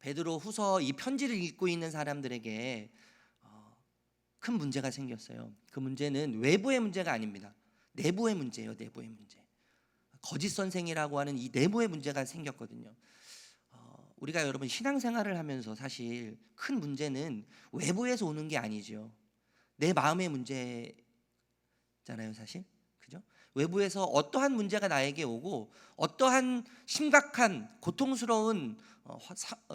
베드로 후서 이 편지를 읽고 있는 사람들에게 큰 문제가 생겼어요. 그 문제는 외부의 문제가 아닙니다. 내부의 문제예요. 내부의 문제. 거짓 선생이라고 하는 이 내부의 문제가 생겼거든요. 우리가 여러분 신앙생활을 하면서 사실 큰 문제는 외부에서 오는 게 아니죠. 내 마음의 문제잖아요, 사실. 그죠? 외부에서 어떠한 문제가 나에게 오고 어떠한 심각한 고통스러운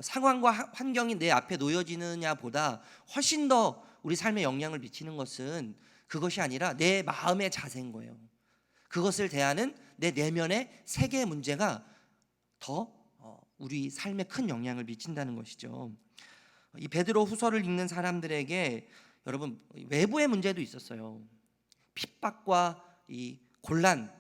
상황과 환경이 내 앞에 놓여지느냐 보다 훨씬 더 우리 삶에 영향을 미치는 것은 그것이 아니라 내 마음의 자세인 거예요. 그것을 대하는 내 내면의 세계의 문제가 더 우리 삶에 큰 영향을 미친다는 것이죠. 이 베드로 후서를 읽는 사람들에게 여러분 외부의 문제도 있었어요. 핍박과 이 곤란,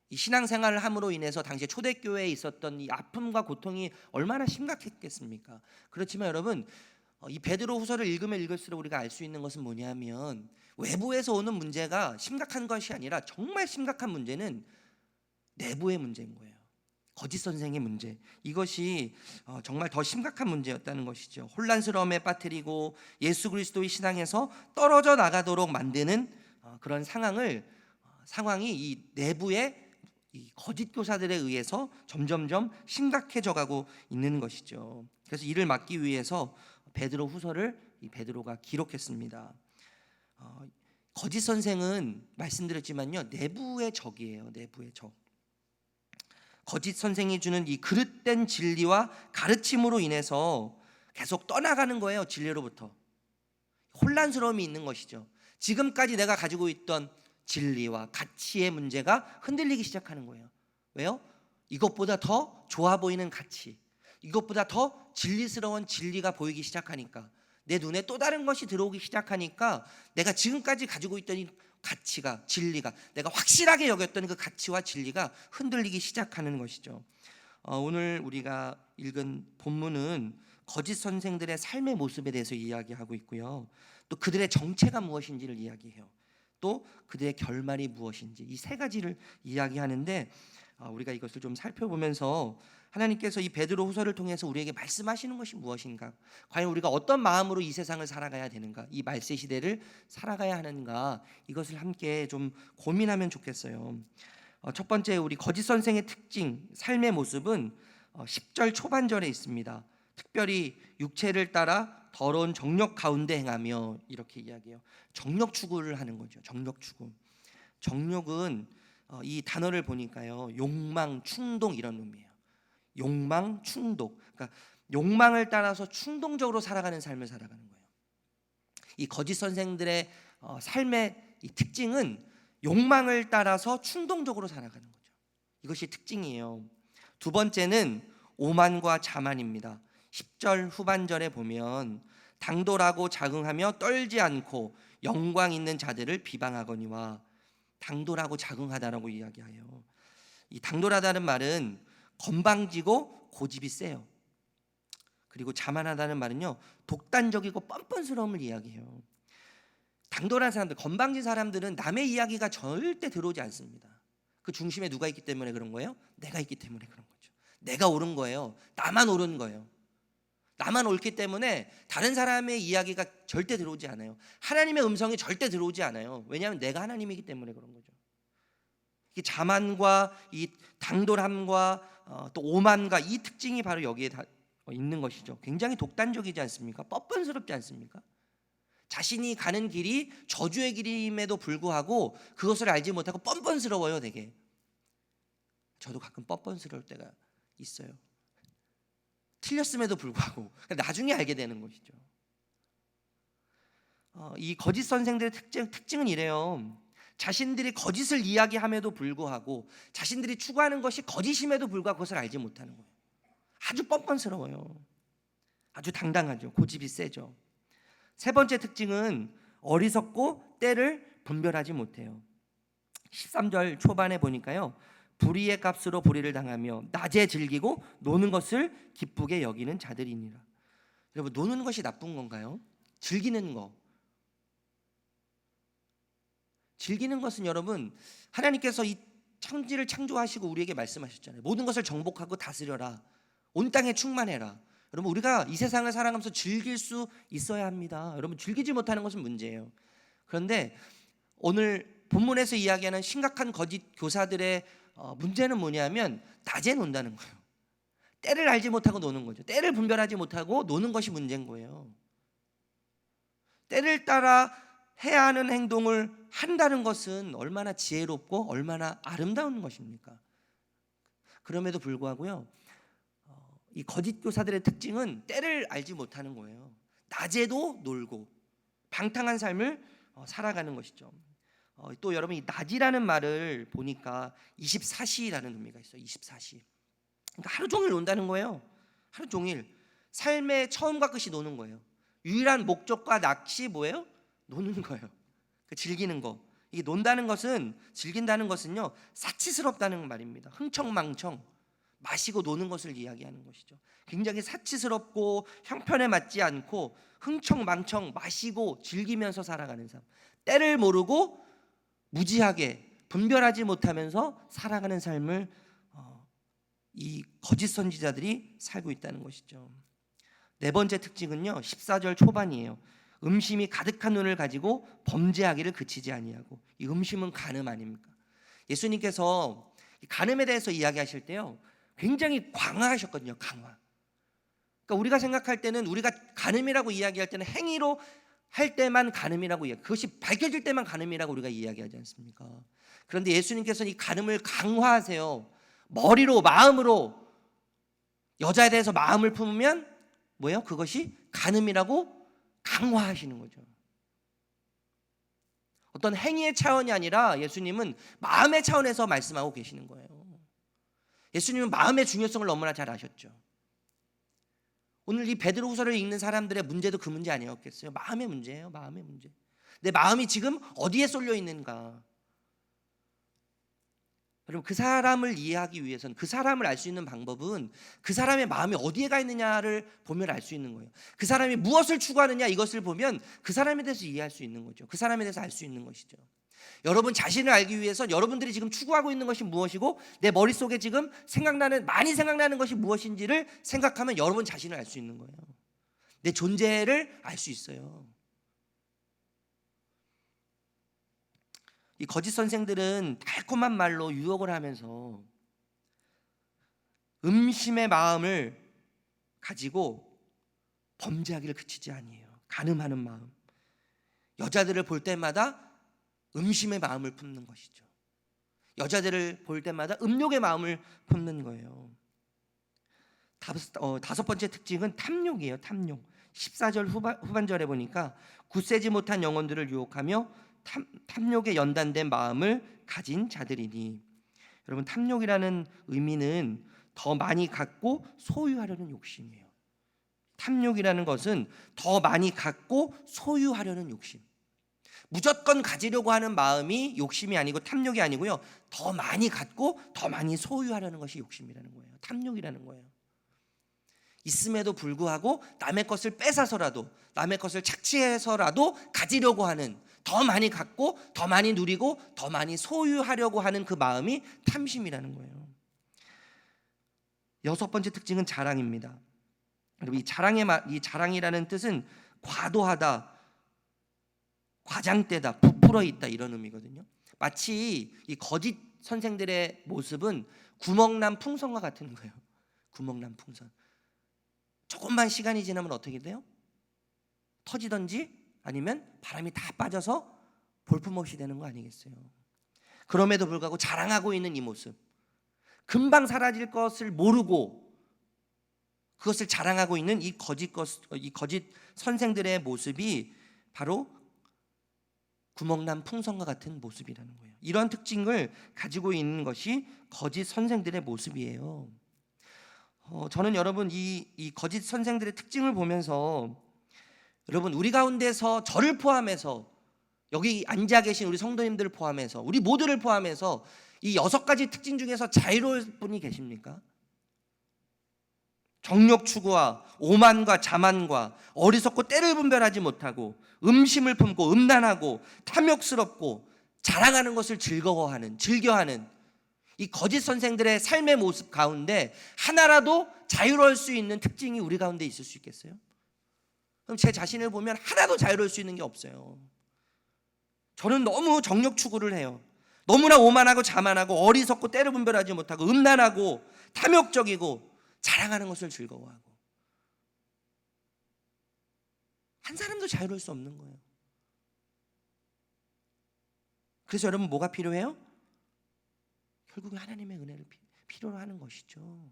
이 신앙생활을 함으로 인해서 당시에 초대교회에 있었던 이 아픔과 고통이 얼마나 심각했겠습니까? 그렇지만 여러분 이 베드로 후서를 읽으면 읽을수록 우리가 알 수 있는 것은 뭐냐면 외부에서 오는 문제가 심각한 것이 아니라 정말 심각한 문제는 내부의 문제인 거예요. 거짓 선생의 문제, 이것이 정말 더 심각한 문제였다는 것이죠. 혼란스러움에 빠뜨리고 예수 그리스도의 신앙에서 떨어져 나가도록 만드는 그런 상황이 이 내부의 이 거짓 교사들에 의해서 점점점 심각해져 가고 있는 것이죠. 그래서 이를 막기 위해서 베드로 후서를 이 베드로가 기록했습니다. 거짓 선생은 말씀드렸지만요, 내부의 적이에요. 내부의 적. 거짓 선생이 주는 이 그릇된 진리와 가르침으로 인해서 계속 떠나가는 거예요. 진리로부터 혼란스러움이 있는 것이죠. 지금까지 내가 가지고 있던 진리와 가치의 문제가 흔들리기 시작하는 거예요. 왜요? 이것보다 더 좋아 보이는 가치, 이것보다 더 진리스러운 진리가 보이기 시작하니까, 내 눈에 또 다른 것이 들어오기 시작하니까 내가 지금까지 가지고 있던 이 가치가, 진리가, 내가 확실하게 여겼던 그 가치와 진리가 흔들리기 시작하는 것이죠. 오늘 우리가 읽은 본문은 거짓 선생들의 삶의 모습에 대해서 이야기하고 있고요, 또 그들의 정체가 무엇인지를 이야기해요. 또 그들의 결말이 무엇인지, 이 세 가지를 이야기하는데 우리가 이것을 좀 살펴보면서 하나님께서 이 베드로 후서를 통해서 우리에게 말씀하시는 것이 무엇인가, 과연 우리가 어떤 마음으로 이 세상을 살아가야 되는가, 이 말세 시대를 살아가야 하는가, 이것을 함께 좀 고민하면 좋겠어요. 첫 번째, 우리 거짓 선생의 특징, 삶의 모습은 10절 초반절에 있습니다. 특별히 육체를 따라 더러운 정욕 가운데 행하며, 이렇게 이야기해요. 정욕 추구를 하는 거죠. 정욕 추구. 정욕은 이 단어를 보니까요, 욕망, 충동 이런 의미예요. 욕망, 충동. 그러니까 욕망을 따라서 충동적으로 살아가는 삶을 살아가는 거예요. 이 거짓 선생들의 삶의 이 특징은 욕망을 따라서 충동적으로 살아가는 거죠. 이것이 특징이에요. 두 번째는 오만과 자만입니다. 10절 후반절에 보면 당돌하고 자긍하며 떨지 않고 영광 있는 자들을 비방하거니와, 당돌하고 자긍하다라고 이야기해요. 이 당돌하다는 말은 건방지고 고집이 세요. 그리고 자만하다는 말은요, 독단적이고 뻔뻔스러움을 이야기해요. 당돌한 사람들, 건방진 사람들은 남의 이야기가 절대 들어오지 않습니다. 그 중심에 누가 있기 때문에 그런 거예요? 내가 있기 때문에 그런 거죠. 내가 옳은 거예요. 나만 옳은 거예요. 나만 옳기 때문에 다른 사람의 이야기가 절대 들어오지 않아요. 하나님의 음성이 절대 들어오지 않아요. 왜냐하면 내가 하나님이기 때문에 그런 거죠. 이 자만과 이 당돌함과 또 오만과 이 특징이 바로 여기에 다 있는 것이죠. 굉장히 독단적이지 않습니까? 뻔뻔스럽지 않습니까? 자신이 가는 길이 저주의 길임에도 불구하고 그것을 알지 못하고 뻔뻔스러워요. 되게 저도 가끔 뻔뻔스러울 때가 있어요. 틀렸음에도 불구하고 나중에 알게 되는 것이죠. 이 거짓 선생들의 특징은 이래요. 자신들이 거짓을 이야기함에도 불구하고, 자신들이 추구하는 것이 거짓임에도 불구하고 그것을 알지 못하는 거예요. 아주 뻔뻔스러워요. 아주 당당하죠. 고집이 세죠. 세 번째 특징은 어리석고 때를 분별하지 못해요. 13절 초반에 보니까요, 불의의 값으로 불의를 당하며 낮에 즐기고 노는 것을 기쁘게 여기는 자들이니라. 여러분, 노는 것이 나쁜 건가요? 즐기는 거. 즐기는 것은 여러분, 하나님께서 이 천지를 창조하시고 우리에게 말씀하셨잖아요. 모든 것을 정복하고 다스려라. 온 땅에 충만해라. 여러분, 우리가 이 세상을 살아가면서 즐길 수 있어야 합니다. 여러분, 즐기지 못하는 것은 문제예요. 그런데 오늘 본문에서 이야기하는 심각한 거짓 교사들의 문제는 뭐냐면 낮에 논다는 거예요. 때를 알지 못하고 노는 거죠. 때를 분별하지 못하고 노는 것이 문제인 거예요. 때를 따라 해야 하는 행동을 한다는 것은 얼마나 지혜롭고 얼마나 아름다운 것입니까? 그럼에도 불구하고요, 이 거짓 교사들의 특징은 때를 알지 못하는 거예요. 낮에도 놀고 방탕한 삶을 살아가는 것이죠. 또 여러분, 이 낮이라는 말을 보니까 24시라는 의미가 있어요. 24시. 그러니까 하루 종일 논다는 거예요. 하루 종일 삶의 처음과 끝이 노는 거예요. 유일한 목적과 낚시 뭐예요? 노는 거예요. 즐기는 거. 이게 논다는 것은, 즐긴다는 것은요, 사치스럽다는 말입니다. 흥청망청 마시고 노는 것을 이야기하는 것이죠. 굉장히 사치스럽고 형편에 맞지 않고 흥청망청 마시고 즐기면서 살아가는 삶. 때를 모르고 무지하게 분별하지 못하면서 살아가는 삶을 이 거짓 선지자들이 살고 있다는 것이죠. 네 번째 특징은요, 14절 초반이에요. 음심이 가득한 눈을 가지고 범죄하기를 그치지 아니하고. 이 음심은 간음 아닙니까? 예수님께서 간음에 대해서 이야기하실 때요, 굉장히 강화하셨거든요. 강화. 그러니까 우리가 생각할 때는, 우리가 간음이라고 이야기할 때는 행위로 할 때만 간음이라고 이야기, 그것이 밝혀질 때만 간음이라고 우리가 이야기하지 않습니까? 그런데 예수님께서는 이 간음을 강화하세요. 머리로, 마음으로, 여자에 대해서 마음을 품으면 뭐예요? 그것이 간음이라고 강화하시는 거죠. 어떤 행위의 차원이 아니라 예수님은 마음의 차원에서 말씀하고 계시는 거예요. 예수님은 마음의 중요성을 너무나 잘 아셨죠. 오늘 이 베드로후서를 읽는 사람들의 문제도 그 문제 아니었겠어요? 마음의 문제예요. 마음의 문제. 내 마음이 지금 어디에 쏠려 있는가? 여러분, 그 사람을 이해하기 위해서는, 그 사람을 알 수 있는 방법은 그 사람의 마음이 어디에 가 있느냐를 보면 알 수 있는 거예요. 그 사람이 무엇을 추구하느냐, 이것을 보면 그 사람에 대해서 이해할 수 있는 거죠. 그 사람에 대해서 알 수 있는 것이죠. 여러분 자신을 알기 위해서 여러분들이 지금 추구하고 있는 것이 무엇이고, 내 머릿속에 지금 많이 생각나는 것이 무엇인지를 생각하면 여러분 자신을 알 수 있는 거예요. 내 존재를 알 수 있어요. 이 거짓 선생들은 달콤한 말로 유혹을 하면서 음심의 마음을 가지고 범죄하기를 그치지 아니에요. 간음하는 마음. 여자들을 볼 때마다 음심의 마음을 품는 것이죠. 여자들을 볼 때마다 음욕의 마음을 품는 거예요. 다섯 번째 특징은 탐욕이에요. 탐욕. 14절 후반절에 보니까 굳세지 못한 영혼들을 유혹하며 탐욕에 연단된 마음을 가진 자들이니. 여러분, 탐욕이라는 의미는 더 많이 갖고 소유하려는 욕심이에요. 탐욕이라는 것은 더 많이 갖고 소유하려는 욕심. 무조건 가지려고 하는 마음이 욕심이 아니고 탐욕이 아니고요, 더 많이 갖고 더 많이 소유하려는 것이 욕심이라는 거예요. 탐욕이라는 거예요. 있음에도 불구하고 남의 것을 뺏어서라도, 남의 것을 착취해서라도 가지려고 하는, 더 많이 갖고 더 많이 누리고 더 많이 소유하려고 하는 그 마음이 탐심이라는 거예요. 여섯 번째 특징은 자랑입니다. 여러분, 이 자랑이라는 뜻은 과도하다, 과장되다, 부풀어 있다, 이런 의미거든요. 마치 이 거짓 선생들의 모습은 구멍난 풍선과 같은 거예요. 구멍난 풍선. 조금만 시간이 지나면 어떻게 돼요? 터지든지 아니면 바람이 다 빠져서 볼품없이 되는 거 아니겠어요? 그럼에도 불구하고 자랑하고 있는 이 모습, 금방 사라질 것을 모르고 그것을 자랑하고 있는 이 거짓 선생들의 모습이 바로 구멍난 풍선과 같은 모습이라는 거예요. 이러한 특징을 가지고 있는 것이 거짓 선생들의 모습이에요. 저는 여러분, 이 거짓 선생들의 특징을 보면서, 여러분, 우리 가운데서 저를 포함해서, 여기 앉아 계신 우리 성도님들을 포함해서, 우리 모두를 포함해서 이 6가지 특징 중에서 자유로울 분이 계십니까? 정욕 추구와 오만과 자만과 어리석고 때를 분별하지 못하고 음심을 품고 음란하고 탐욕스럽고 자랑하는 것을 즐겨하는 이 거짓 선생들의 삶의 모습 가운데 하나라도 자유로울 수 있는 특징이 우리 가운데 있을 수 있겠어요? 그럼 제 자신을 보면 하나도 자유로울 수 있는 게 없어요. 저는 너무 정력 추구를 해요. 너무나 오만하고 자만하고 어리석고 때를 분별하지 못하고 음란하고 탐욕적이고 자랑하는 것을 즐거워하고, 한 사람도 자유로울 수 없는 거예요. 그래서 여러분 뭐가 필요해요? 결국에 하나님의 은혜를 필요로 하는 것이죠.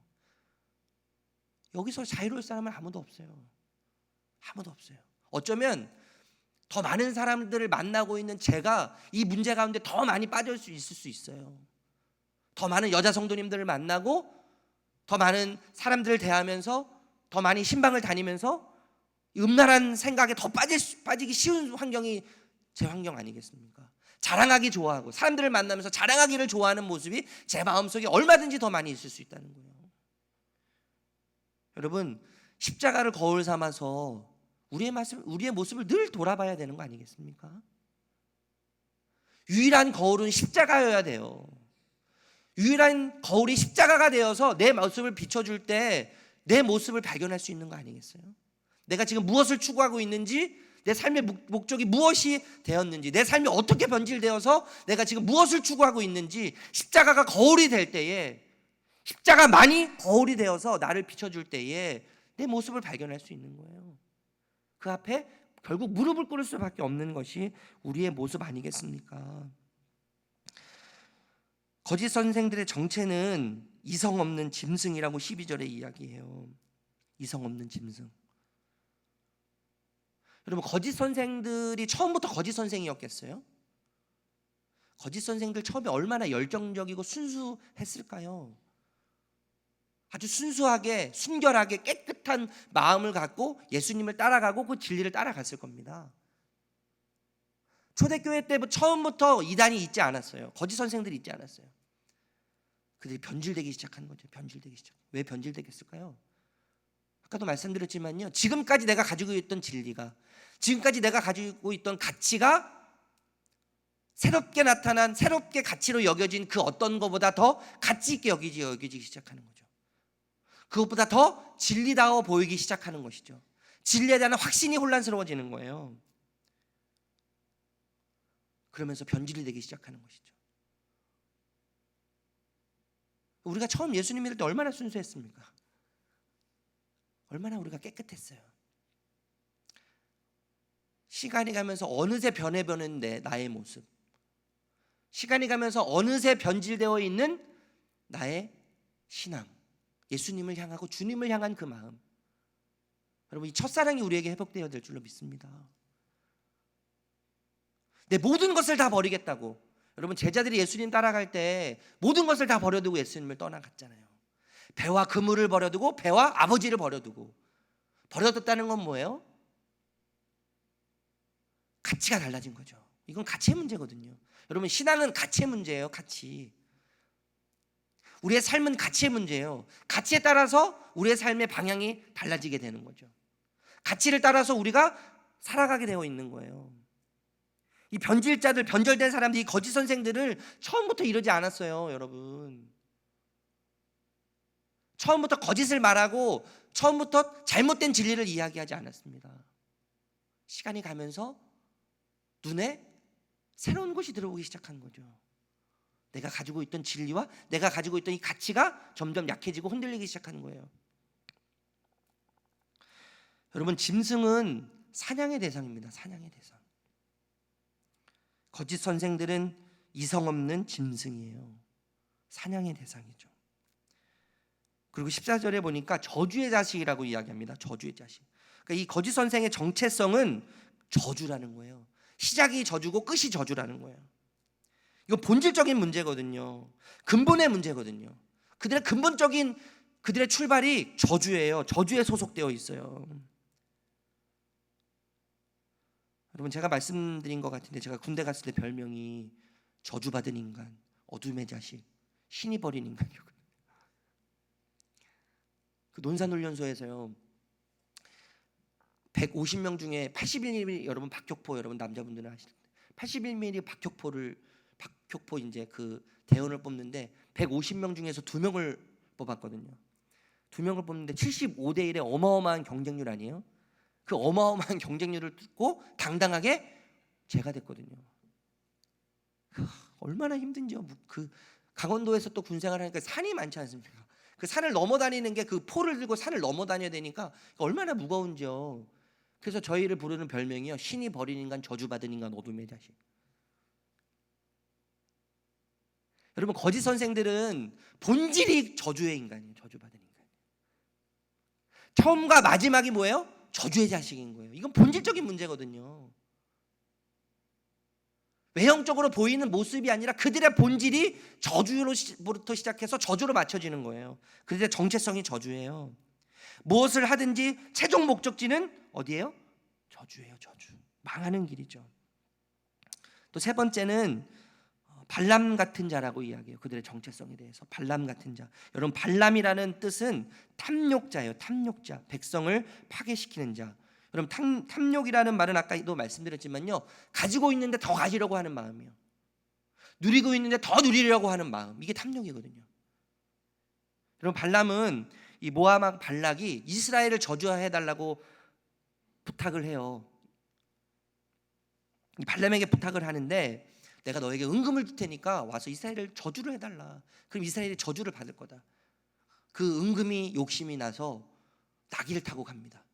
여기서 자유로울 사람은 아무도 없어요. 아무도 없어요. 어쩌면 더 많은 사람들을 만나고 있는 제가 이 문제 가운데 더 많이 빠질 수 있을 수 있어요. 더 많은 여자 성도님들을 만나고 더 많은 사람들을 대하면서 더 많이 신방을 다니면서 음란한 생각에 더 빠지기 쉬운 환경이 제 환경 아니겠습니까? 자랑하기 좋아하고 사람들을 만나면서 자랑하기를 좋아하는 모습이 제 마음속에 얼마든지 더 많이 있을 수 있다는 거예요. 여러분, 십자가를 거울 삼아서 우리의 모습을 늘 돌아봐야 되는 거 아니겠습니까? 유일한 거울은 십자가여야 돼요. 유일한 거울이 십자가가 되어서 내 모습을 비춰줄 때 내 모습을 발견할 수 있는 거 아니겠어요? 내가 지금 무엇을 추구하고 있는지, 내 삶의 목적이 무엇이 되었는지, 내 삶이 어떻게 변질되어서 내가 지금 무엇을 추구하고 있는지, 십자가가 거울이 될 때에, 십자가만이 거울이 되어서 나를 비춰줄 때에 내 모습을 발견할 수 있는 거예요. 그 앞에 결국 무릎을 꿇을 수밖에 없는 것이 우리의 모습 아니겠습니까? 거짓 선생들의 정체는 이성 없는 짐승이라고 12절에 이야기해요. 이성 없는 짐승. 여러분, 거짓 선생들이 처음부터 거짓 선생이었겠어요? 거짓 선생들 처음에 얼마나 열정적이고 순수했을까요? 아주 순수하게, 순결하게, 깨끗한 마음을 갖고 예수님을 따라가고 그 진리를 따라갔을 겁니다. 초대교회 때 처음부터 이단이 있지 않았어요. 거짓 선생들이 있지 않았어요. 그들이 변질되기 시작한 거죠. 변질되기 시작. 왜 변질되겠을까요? 아까도 말씀드렸지만요, 지금까지 내가 가지고 있던 진리가, 지금까지 내가 가지고 있던 가치가 새롭게 나타난, 새롭게 가치로 여겨진 그 어떤 것보다 더 가치 있게 여겨지기 시작하는 거죠. 그것보다 더 진리다워 보이기 시작하는 것이죠. 진리에 대한 확신이 혼란스러워지는 거예요. 그러면서 변질이 되기 시작하는 것이죠. 우리가 처음 예수님 믿을 때 얼마나 순수했습니까? 얼마나 우리가 깨끗했어요. 시간이 가면서 어느새 변해버렸는데 나의 모습, 시간이 가면서 어느새 변질되어 있는 나의 신앙, 예수님을 향하고 주님을 향한 그 마음, 여러분, 이 첫사랑이 우리에게 회복되어야 될 줄로 믿습니다. 내 모든 것을 다 버리겠다고, 여러분, 제자들이 예수님 따라갈 때 모든 것을 다 버려두고 예수님을 떠나갔잖아요. 배와 그물을 버려두고 배와 아버지를 버려두고. 버려뒀다는 건 뭐예요? 가치가 달라진 거죠. 이건 가치의 문제거든요. 여러분, 신앙은 가치의 문제예요. 가치. 우리의 삶은 가치의 문제예요. 가치에 따라서 우리의 삶의 방향이 달라지게 되는 거죠. 가치를 따라서 우리가 살아가게 되어 있는 거예요. 이 변질자들, 변절된 사람들이, 이 거짓 선생들을 처음부터 이러지 않았어요. 여러분, 처음부터 거짓을 말하고 처음부터 잘못된 진리를 이야기하지 않았습니다. 시간이 가면서 눈에 새로운 것이 들어오기 시작한 거죠. 내가 가지고 있던 진리와 내가 가지고 있던 이 가치가 점점 약해지고 흔들리기 시작하는 거예요. 여러분, 짐승은 사냥의 대상입니다. 사냥의 대상. 거짓 선생들은 이성 없는 짐승이에요. 사냥의 대상이죠. 그리고 14절에 보니까 저주의 자식이라고 이야기합니다. 저주의 자식. 그러니까 이 거짓 선생의 정체성은 저주라는 거예요. 시작이 저주고 끝이 저주라는 거예요. 이거 본질적인 문제거든요. 근본의 문제거든요. 그들의 근본적인, 그들의 출발이 저주예요. 저주에 소속되어 있어요. 여러분, 제가 말씀드린 것 같은데, 제가 군대 갔을 때 별명이 저주받은 인간, 어둠의 자식, 신이 버린 인간이었거든요. 그 논산훈련소에서요, 150명 중에 81mm, 여러분 박격포, 여러분 남자분들은 아실 텐데 81mm 박격포 이제 그 대원을 뽑는데 150명 중에서 2명을 뽑았거든요. 두 명을 뽑는데 75대 1의 어마어마한 경쟁률 아니에요? 그 어마어마한 경쟁률을 뚫고 당당하게 제가 됐거든요. 얼마나 힘든지요. 그 강원도에서 또 군생활 하니까 산이 많지 않습니까? 그 산을 넘어 다니는 게 그 포를 들고 산을 넘어 다녀야 되니까 얼마나 무거운지요. 그래서 저희를 부르는 별명이요, 신이 버린 인간, 저주받은 인간, 어둠의 자식. 여러분, 거짓 선생들은 본질이 저주의 인간이에요. 저주받은 인간. 처음과 마지막이 뭐예요? 저주의 자식인 거예요. 이건 본질적인 문제거든요. 외형적으로 보이는 모습이 아니라 그들의 본질이 저주로부터 시작해서 저주로 맞춰지는 거예요. 그들의 정체성이 저주예요. 무엇을 하든지 최종 목적지는 어디예요? 저주예요. 저주. 망하는 길이죠. 또 세 번째는 발람 같은 자라고 이야기해요. 그들의 정체성에 대해서. 발람 같은 자. 여러분, 발람이라는 뜻은 탐욕자예요. 탐욕자. 백성을 파괴시키는 자. 여러분, 탐욕이라는 말은 아까도 말씀드렸지만요, 가지고 있는데 더 가지려고 하는 마음이요, 누리고 있는데 더 누리려고 하는 마음, 이게 탐욕이거든요. 여러분, 발람은 이 모압 왕 발락이 이스라엘을 저주해달라고 부탁을 해요. 이 발람에게 부탁을 하는데, 내가 너에게 은금을 줄 테니까 와서 이스라엘을 저주를 해달라. 그럼 이스라엘이 저주를 받을 거다. 그 은금이 욕심이 나서 나귀를 타고 갑니다.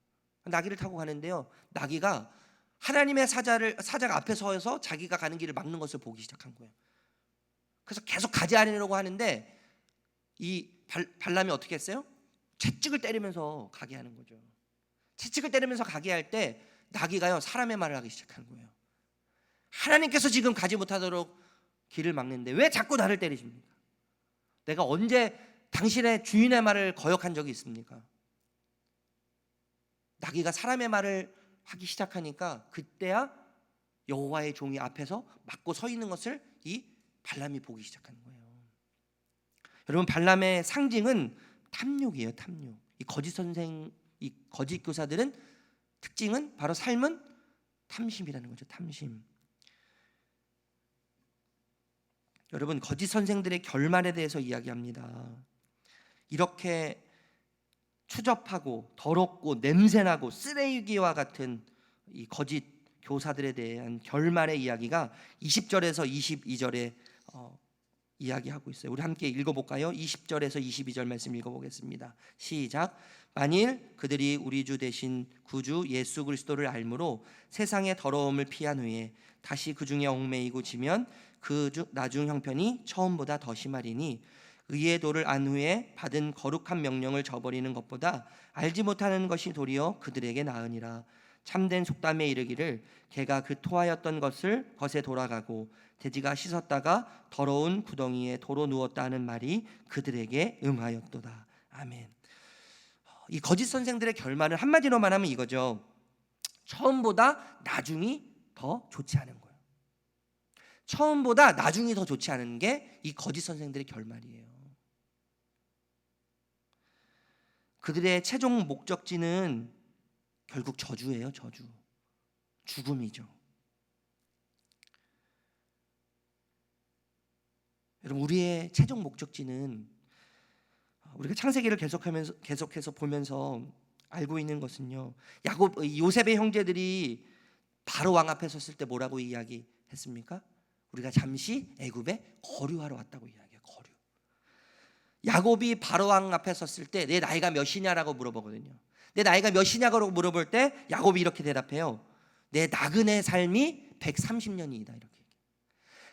나귀를 타고 가는데요, 나귀가 하나님의 사자가 앞에 서서 자기가 가는 길을 막는 것을 보기 시작한 거예요. 그래서 계속 가지 않으려고 하는데 이 발람이 어떻게 했어요? 채찍을 때리면서 가게 하는 거죠. 채찍을 때리면서 가게 할 때 나귀가요, 사람의 말을 하기 시작한 거예요. 하나님께서 지금 가지 못하도록 길을 막는데 왜 자꾸 나를 때리십니까? 내가 언제 당신의 주인의 말을 거역한 적이 있습니까? 나귀가 사람의 말을 하기 시작하니까 그때야 여호와의 종이 앞에서 막고 서 있는 것을 이 발람이 보기 시작하는 거예요. 여러분, 발람의 상징은 탐욕이에요. 탐욕. 이 거짓 선생, 이 거짓 교사들은 특징은 바로 삶은 탐심이라는 거죠. 탐심. 여러분, 거짓 선생들의 결말에 대해서 이야기합니다. 이렇게 추접하고 더럽고 냄새나고 쓰레기와 같은 이 거짓 교사들에 대한 결말의 이야기가 20절에서 22절에 이야기하고 있어요. 우리 함께 읽어볼까요? 20절에서 22절 말씀 읽어보겠습니다. 시작. 만일 그들이 우리 주 되신 구주 예수 그리스도를 알므로 세상의 더러움을 피한 후에 다시 그 중에 얽매이고 지면 그 나중 형편이 처음보다 더 심하리니 의의 도를 안 후에 받은 거룩한 명령을 저버리는 것보다 알지 못하는 것이 도리어 그들에게 나으니라. 참된 속담에 이르기를 개가 그 토하였던 것에 돌아가고 돼지가 씻었다가 더러운 구덩이에 도로 누웠다 하는 말이 그들에게 응하였도다. 아멘. 이 거짓 선생들의 결말을 한마디로 말하면 이거죠. 처음보다 나중이 더 좋지 않은 거예요. 처음보다 나중이 더 좋지 않은 게 이 거짓 선생들의 결말이에요. 그들의 최종 목적지는 결국 저주예요. 저주. 죽음이죠. 여러분, 우리의 최종 목적지는 우리가 창세기를 계속해서 보면서 알고 있는 것은요, 요셉의 형제들이 바로 왕 앞에 섰을 때 뭐라고 이야기했습니까? 우리가 잠시 애굽에 거류하러 왔다고 이야기해요. 거류. 야곱이 바로 왕 앞에 섰을 때 내 나이가 몇이냐라고 물어보거든요. 내 나이가 몇이냐고 물어볼 때 야곱이 이렇게 대답해요. 내 나그네 삶이 130년이다. 이렇게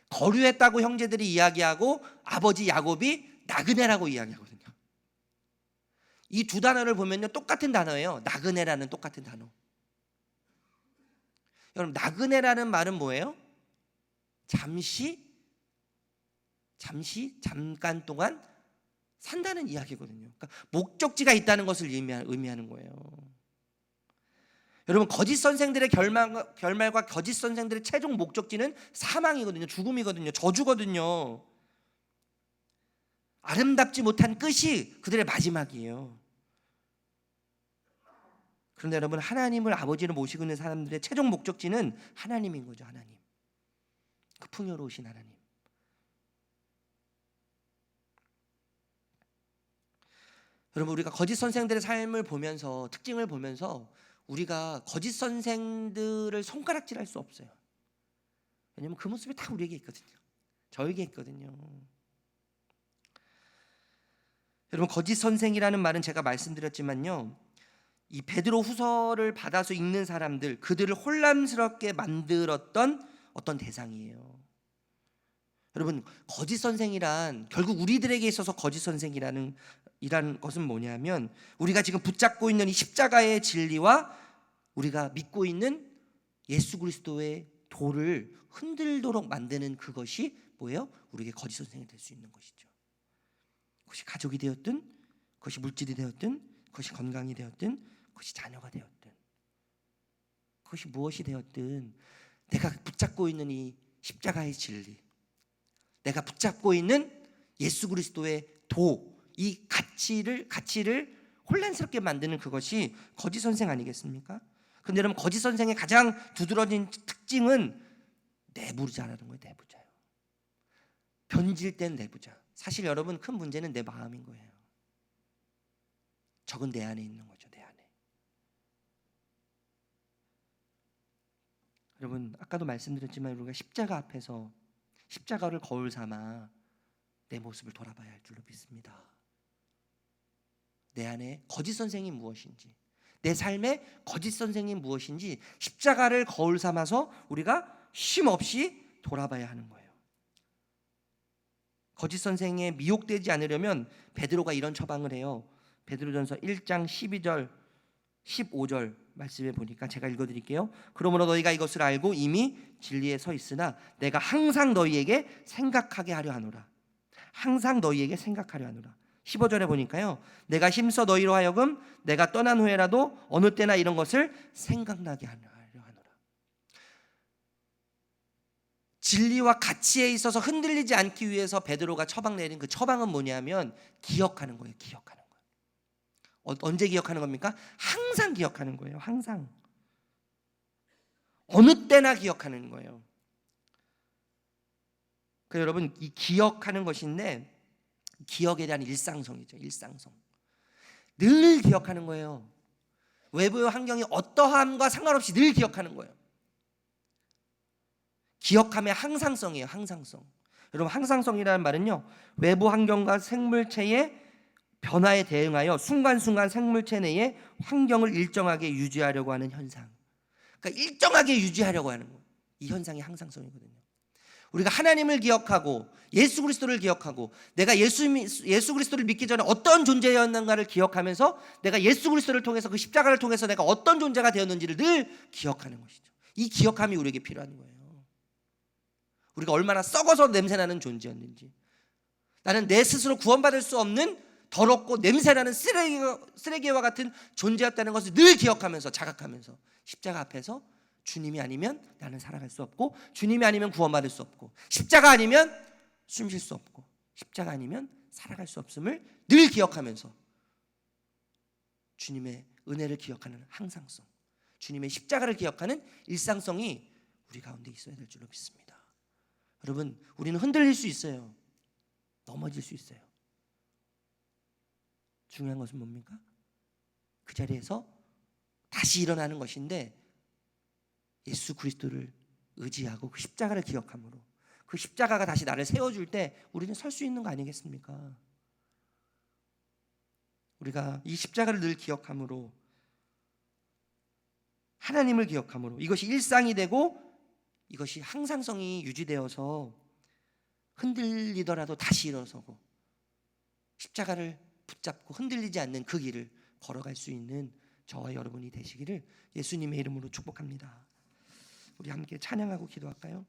거류했다고 형제들이 이야기하고 아버지 야곱이 나그네라고 이야기하거든요. 이 두 단어를 보면요, 똑같은 단어예요. 나그네라는 똑같은 단어. 여러분, 나그네라는 말은 뭐예요? 잠깐 동안 산다는 이야기거든요. 그러니까 목적지가 있다는 것을 의미하는 거예요. 여러분, 거짓 선생들의 결말과 거짓 선생들의 최종 목적지는 사망이거든요. 죽음이거든요. 저주거든요. 아름답지 못한 끝이 그들의 마지막이에요. 그런데 여러분, 하나님을 아버지로 모시고 있는 사람들의 최종 목적지는 하나님인 거죠. 하나님. 그 풍요로우신 하나님. 여러분, 우리가 거짓 선생들의 삶을 보면서, 특징을 보면서 우리가 거짓 선생들을 손가락질할 수 없어요. 왜냐면 그 모습이 다 우리에게 있거든요. 저에게 있거든요. 여러분, 거짓 선생이라는 말은 제가 말씀드렸지만요, 이 베드로 후서를 받아서 읽는 사람들, 그들을 혼란스럽게 만들었던 어떤 대상이에요. 여러분, 거짓 선생이란 결국 우리들에게 있어서 거짓 선생이라는 것은 뭐냐면, 우리가 지금 붙잡고 있는 이 십자가의 진리와 우리가 믿고 있는 예수 그리스도의 도를 흔들도록 만드는 그것이 뭐예요? 우리에게 거짓 선생이 될 수 있는 것이죠. 그것이 가족이 되었든, 그것이 물질이 되었든, 그것이 건강이 되었든, 그것이 자녀가 되었든, 그것이 무엇이 되었든, 내가 붙잡고 있는 이 십자가의 진리, 내가 붙잡고 있는 예수 그리스도의 도, 이 가치를 혼란스럽게 만드는 그것이 거짓 선생 아니겠습니까? 그런데 여러분, 거짓 선생의 가장 두드러진 특징은 내부자라는 거예요. 내부자요. 변질된 내부자. 사실 여러분, 큰 문제는 내 마음인 거예요. 적은 내 안에 있는 거죠. 내 안에. 여러분, 아까도 말씀드렸지만 우리가 십자가 앞에서 십자가를 거울 삼아 내 모습을 돌아봐야 할 줄로 믿습니다. 내 안에 거짓 선생이 무엇인지, 내 삶의 거짓 선생이 무엇인지 십자가를 거울 삼아서 우리가 쉼 없이 돌아봐야 하는 거예요. 거짓 선생에 미혹되지 않으려면 베드로가 이런 처방을 해요. 베드로전서 1장 12절 15절 말씀에 보니까 제가 읽어드릴게요. 그러므로 너희가 이것을 알고 이미 진리에 서 있으나 내가 항상 너희에게 생각하게 하려 하노라. 항상 너희에게 생각하려 하노라. 15절에 보니까요, 내가 힘써 너희로 하여금 내가 떠난 후에라도 어느 때나 이런 것을 생각나게 하려 하노라. 진리와 가치에 있어서 흔들리지 않기 위해서 베드로가 처방 내린 그 처방은 뭐냐면 기억하는 거예요. 기억하는 거예요. 언제 기억하는 겁니까? 항상 기억하는 거예요. 항상. 어느 때나 기억하는 거예요. 그래서 여러분, 이 기억하는 것인데 기억에 대한 일상성이죠. 일상성. 늘 기억하는 거예요. 외부의 환경이 어떠함과 상관없이 늘 기억하는 거예요. 기억함의 항상성이에요. 항상성. 여러분, 항상성이라는 말은요, 외부 환경과 생물체의 변화에 대응하여 순간순간 생물체 내의 환경을 일정하게 유지하려고 하는 현상. 그러니까 일정하게 유지하려고 하는 거. 이 현상이 항상성이거든요. 우리가 하나님을 기억하고 예수 그리스도를 기억하고 내가 예수 그리스도를 믿기 전에 어떤 존재였는가를 기억하면서 내가 예수 그리스도를 통해서 그 십자가를 통해서 내가 어떤 존재가 되었는지를 늘 기억하는 것이죠. 이 기억함이 우리에게 필요한 거예요. 우리가 얼마나 썩어서 냄새나는 존재였는지, 나는 내 스스로 구원받을 수 없는 더럽고 냄새나는 쓰레기와 같은 존재였다는 것을 늘 기억하면서 자각하면서 십자가 앞에서 주님이 아니면 나는 살아갈 수 없고, 주님이 아니면 구원받을 수 없고, 십자가 아니면 숨 쉴 수 없고, 십자가 아니면 살아갈 수 없음을 늘 기억하면서 주님의 은혜를 기억하는 항상성, 주님의 십자가를 기억하는 일상성이 우리 가운데 있어야 될 줄로 믿습니다. 여러분, 우리는 흔들릴 수 있어요. 넘어질 수 있어요. 중요한 것은 뭡니까? 그 자리에서 다시 일어나는 것인데, 예수 그리스도를 의지하고 그 십자가를 기억함으로 그 십자가가 다시 나를 세워줄 때 우리는 설 수 있는 거 아니겠습니까? 우리가 이 십자가를 늘 기억함으로, 하나님을 기억함으로 이것이 일상이 되고 이것이 항상성이 유지되어서 흔들리더라도 다시 일어서고 십자가를 붙잡고 흔들리지 않는 그 길을 걸어갈 수 있는 저와 여러분이 되시기를 예수님의 이름으로 축복합니다. 우리 함께 찬양하고 기도할까요?